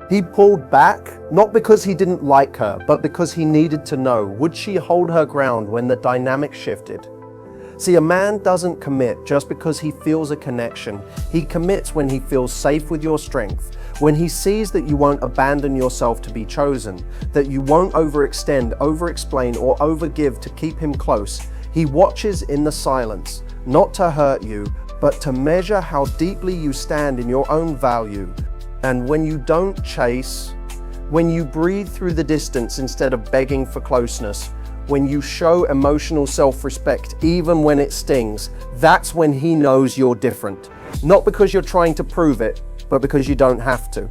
He pulled back, not because he didn't like her, but because he needed to know, would she hold her ground when the dynamic shifted? See, a man doesn't commit just because he feels a connection. He commits when he feels safe with your strength, when he sees that you won't abandon yourself to be chosen, that you won't overextend, overexplain, or overgive to keep him close. He watches in the silence, not to hurt you, but to measure how deeply you stand in your own value. And when you don't chase, when you breathe through the distance instead of begging for closeness, when you show emotional self-respect even when it stings, that's when he knows you're different. Not because you're trying to prove it, but because you don't have to.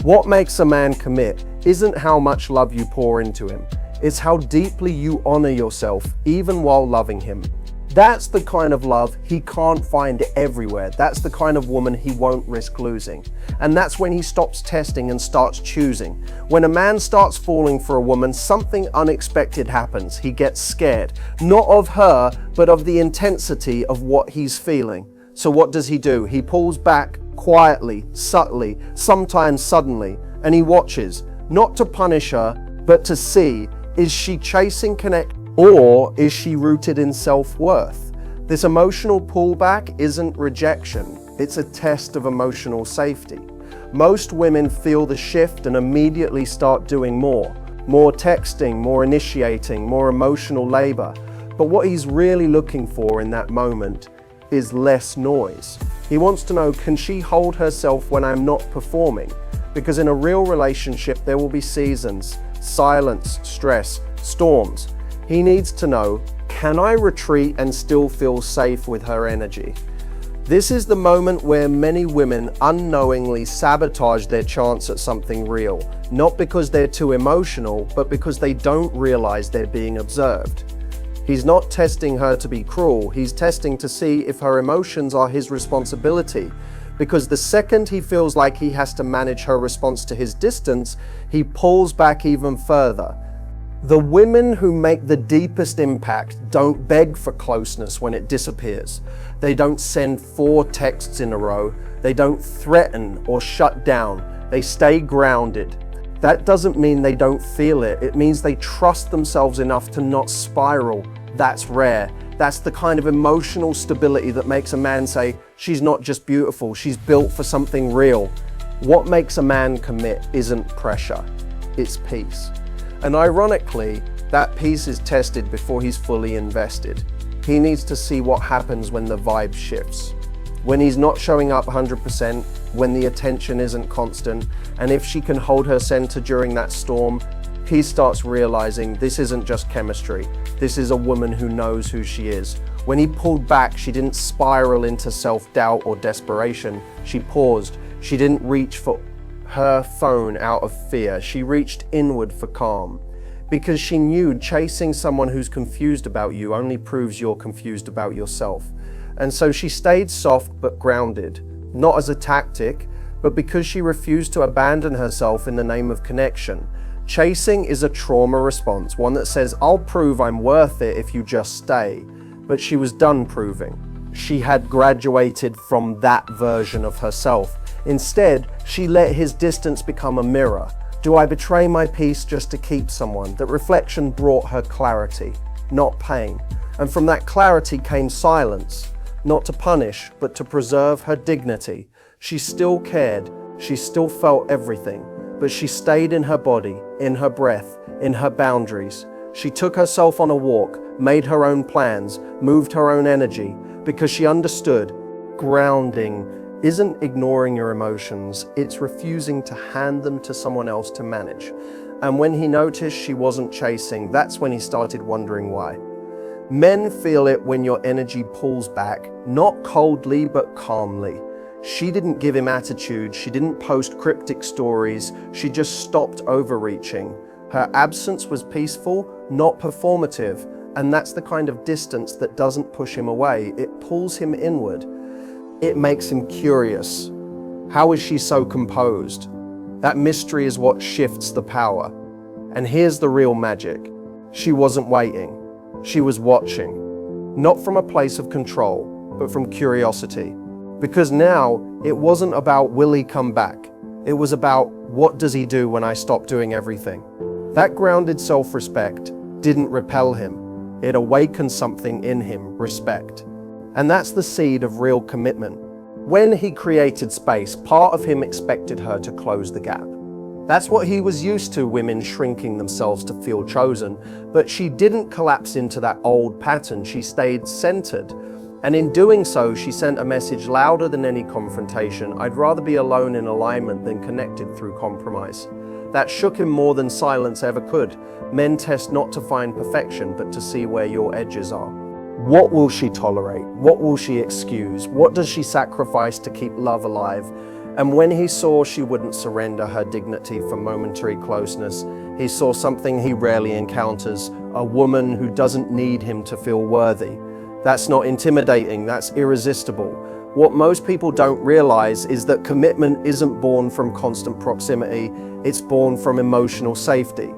What makes a man commit isn't how much love you pour into him. It's how deeply you honor yourself, even while loving him. That's the kind of love he can't find everywhere. That's the kind of woman he won't risk losing. And that's when he stops testing and starts choosing. When a man starts falling for a woman, something unexpected happens. He gets scared, not of her, but of the intensity of what he's feeling. So what does he do? He pulls back quietly, subtly, sometimes suddenly, and he watches, not to punish her, but to see, is she chasing connect? Or is she rooted in self-worth? This emotional pullback isn't rejection, it's a test of emotional safety. Most women feel the shift and immediately start doing more texting, more initiating, more emotional labor. But what he's really looking for in that moment is less noise. He wants to know, can she hold herself when I'm not performing? Because in a real relationship, there will be seasons, silence, stress, storms. He needs to know, can I retreat and still feel safe with her energy? This is the moment where many women unknowingly sabotage their chance at something real, not because they're too emotional, but because they don't realize they're being observed. He's not testing her to be cruel, he's testing to see if her emotions are his responsibility. Because the second he feels like he has to manage her response to his distance, he pulls back even further. The women who make the deepest impact don't beg for closeness when it disappears. They don't send 4 texts in a row. They don't threaten or shut down. They stay grounded. That doesn't mean they don't feel it. It means they trust themselves enough to not spiral. That's rare. That's the kind of emotional stability that makes a man say, she's not just beautiful, she's built for something real. What makes a man commit isn't pressure, it's peace. And ironically, that peace is tested before he's fully invested. He needs to see what happens when the vibe shifts. When he's not showing up 100%, when the attention isn't constant, and if she can hold her center during that storm, he starts realizing this isn't just chemistry. This is a woman who knows who she is. When he pulled back, she didn't spiral into self-doubt or desperation. She paused. She didn't reach for her phone out of fear. She reached inward for calm, because she knew chasing someone who's confused about you only proves you're confused about yourself. And so she stayed soft but grounded, not as a tactic, but because she refused to abandon herself in the name of connection. Chasing is a trauma response, one that says, I'll prove I'm worth it if you just stay. But she was done proving. She had graduated from that version of herself. Instead, she let his distance become a mirror. Do I betray my peace just to keep someone? That reflection brought her clarity, not pain. And from that clarity came silence, not to punish, but to preserve her dignity. She still cared, she still felt everything, but she stayed in her body, in her breath, in her boundaries. She took herself on a walk, made her own plans, moved her own energy, because she understood grounding isn't ignoring your emotions, it's refusing to hand them to someone else to manage. And when he noticed she wasn't chasing, that's when he started wondering why. Men feel it when your energy pulls back, not coldly, but calmly. She didn't give him attitude, she didn't post cryptic stories, she just stopped overreaching. Her absence was peaceful, not performative, and that's the kind of distance that doesn't push him away, it pulls him inward. It makes him curious. How is she so composed? That mystery is what shifts the power. And here's the real magic. She wasn't waiting. She was watching. Not from a place of control, but from curiosity. Because now, it wasn't about will he come back? It was about What does he do when I stop doing everything? That grounded self-respect didn't repel him. It awakened something in him, respect. And that's the seed of real commitment. When he created space, part of him expected her to close the gap. That's what he was used to, women shrinking themselves to feel chosen. But she didn't collapse into that old pattern. She stayed centered. And in doing so, she sent a message louder than any confrontation. I'd rather be alone in alignment than connected through compromise. That shook him more than silence ever could. Men test not to find perfection, but to see where your edges are. What will she tolerate? What will she excuse? What does she sacrifice to keep love alive? And when he saw she wouldn't surrender her dignity for momentary closeness, he saw something he rarely encounters, a woman who doesn't need him to feel worthy. That's not intimidating, that's irresistible. What most people don't realize is that commitment isn't born from constant proximity, it's born from emotional safety.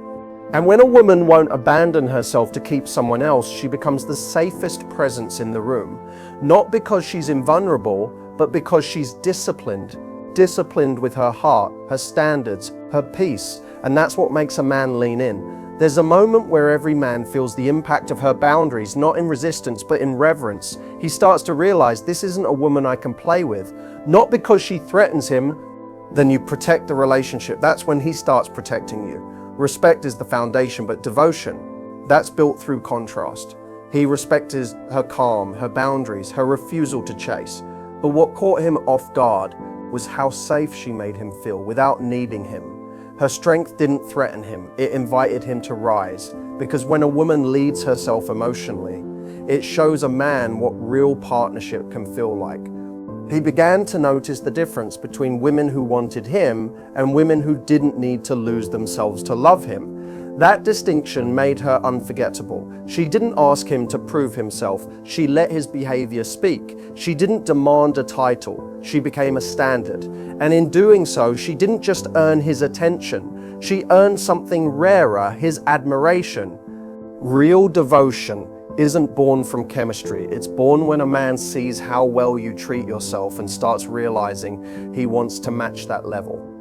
And when a woman won't abandon herself to keep someone else, she becomes the safest presence in the room. Not because she's invulnerable, but because she's disciplined. Disciplined with her heart, her standards, her peace, and that's what makes a man lean in. There's a moment where every man feels the impact of her boundaries, not in resistance, but in reverence. He starts to realize this isn't a woman I can play with. Not because she threatens him, then you protect the relationship. That's when he starts protecting you. Respect is the foundation, but devotion, that's built through contrast. He respected her calm, her boundaries, her refusal to chase. But what caught him off guard was how safe she made him feel without needing him. Her strength didn't threaten him, it invited him to rise. Because when a woman leads herself emotionally, it shows a man what real partnership can feel like. He began to notice the difference between women who wanted him and women who didn't need to lose themselves to love him. That distinction made her unforgettable. She didn't ask him to prove himself. She let his behavior speak. She didn't demand a title. She became a standard. And in doing so, she didn't just earn his attention. She earned something rarer, his admiration. Real devotion isn't born from chemistry. It's born when a man sees how well you treat yourself and starts realizing he wants to match that level.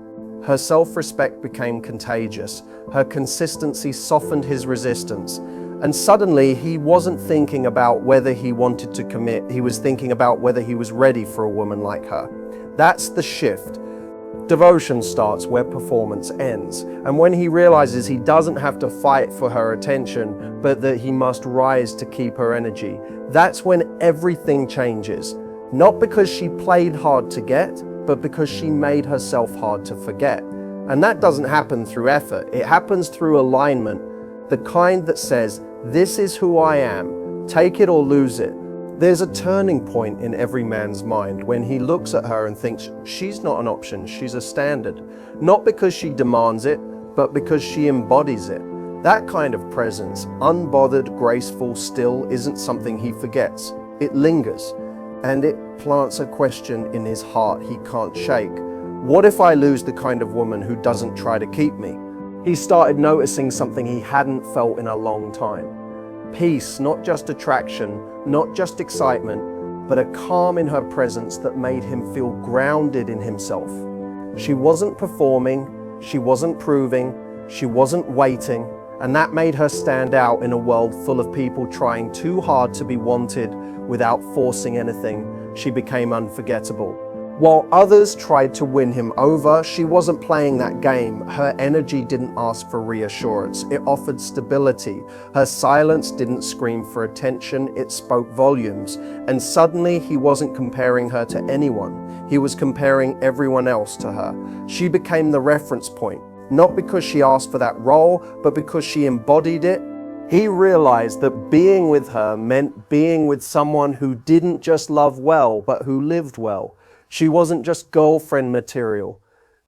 Her self-respect became contagious. Her consistency softened his resistance. And suddenly, he wasn't thinking about whether he wanted to commit. He was thinking about whether he was ready for a woman like her. That's the shift. Devotion starts where performance ends. And when he realizes he doesn't have to fight for her attention, but that he must rise to keep her energy, that's when everything changes. Not because she played hard to get, but because she made herself hard to forget. And that doesn't happen through effort. It happens through alignment, the kind that says, this is who I am, take it or lose it. There's a turning point in every man's mind when he looks at her and thinks, she's not an option, she's a standard. Not because she demands it, but because she embodies it. That kind of presence, unbothered, graceful, still, isn't something he forgets. It lingers. And it plants a question in his heart he can't shake. What if I lose the kind of woman who doesn't try to keep me? He started noticing something he hadn't felt in a long time. Peace, not just attraction, not just excitement, but a calm in her presence that made him feel grounded in himself. She wasn't performing, she wasn't proving, she wasn't waiting, and that made her stand out in a world full of people trying too hard to be wanted. Without forcing anything, she became unforgettable. While others tried to win him over, she wasn't playing that game. Her energy didn't ask for reassurance, it offered stability. Her silence didn't scream for attention, it spoke volumes. And suddenly, he wasn't comparing her to anyone. He was comparing everyone else to her. She became the reference point, not because she asked for that role, but because she embodied it. He realized that being with her meant being with someone who didn't just love well, but who lived well. She wasn't just girlfriend material.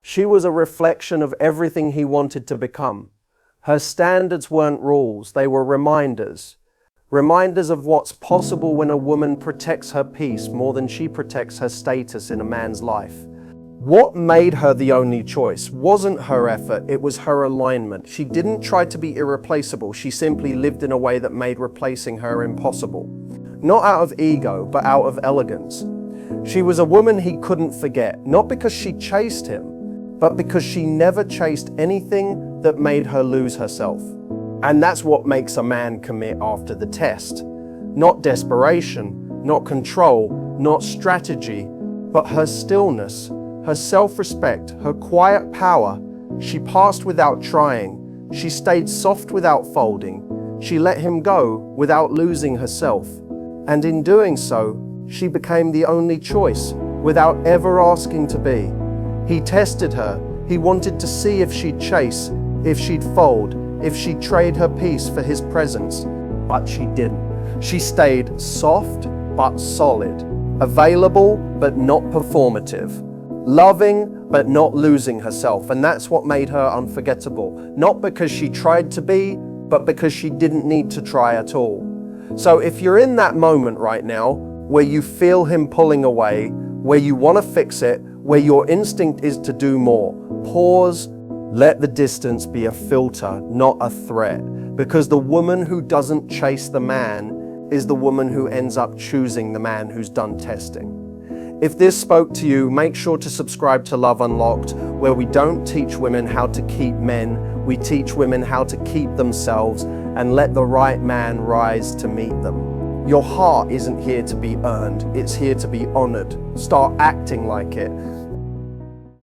She was a reflection of everything he wanted to become. Her standards weren't rules, they were reminders. Reminders of what's possible when a woman protects her peace more than she protects her status in a man's life. What made her the only choice wasn't her effort, it was her alignment. She didn't try to be irreplaceable, she simply lived in a way that made replacing her impossible. Not out of ego, but out of elegance. She was a woman he couldn't forget, not because she chased him, but because she never chased anything that made her lose herself. And that's what makes a man commit after the test. Not desperation, not control, not strategy, but her stillness, her self-respect, her quiet power. She passed without trying. She stayed soft without folding. She let him go without losing herself. And in doing so, she became the only choice without ever asking to be. He tested her. He wanted to see if she'd chase, if she'd fold, if she'd trade her peace for his presence. But she didn't. She stayed soft but solid, available but not performative, loving but not losing herself. And that's what made her unforgettable. Not because she tried to be, but because she didn't need to try at all. So if you're in that moment right now where you feel him pulling away, where you want to fix it, where your instinct is to do more, pause. Let the distance be a filter, not a threat. Because the woman who doesn't chase the man is the woman who ends up choosing the man who's done testing. If this spoke to you, make sure to subscribe to Love Unlocked, where we don't teach women how to keep men, we teach women how to keep themselves and let the right man rise to meet them. Your heart isn't here to be earned, it's here to be honored. Start acting like it.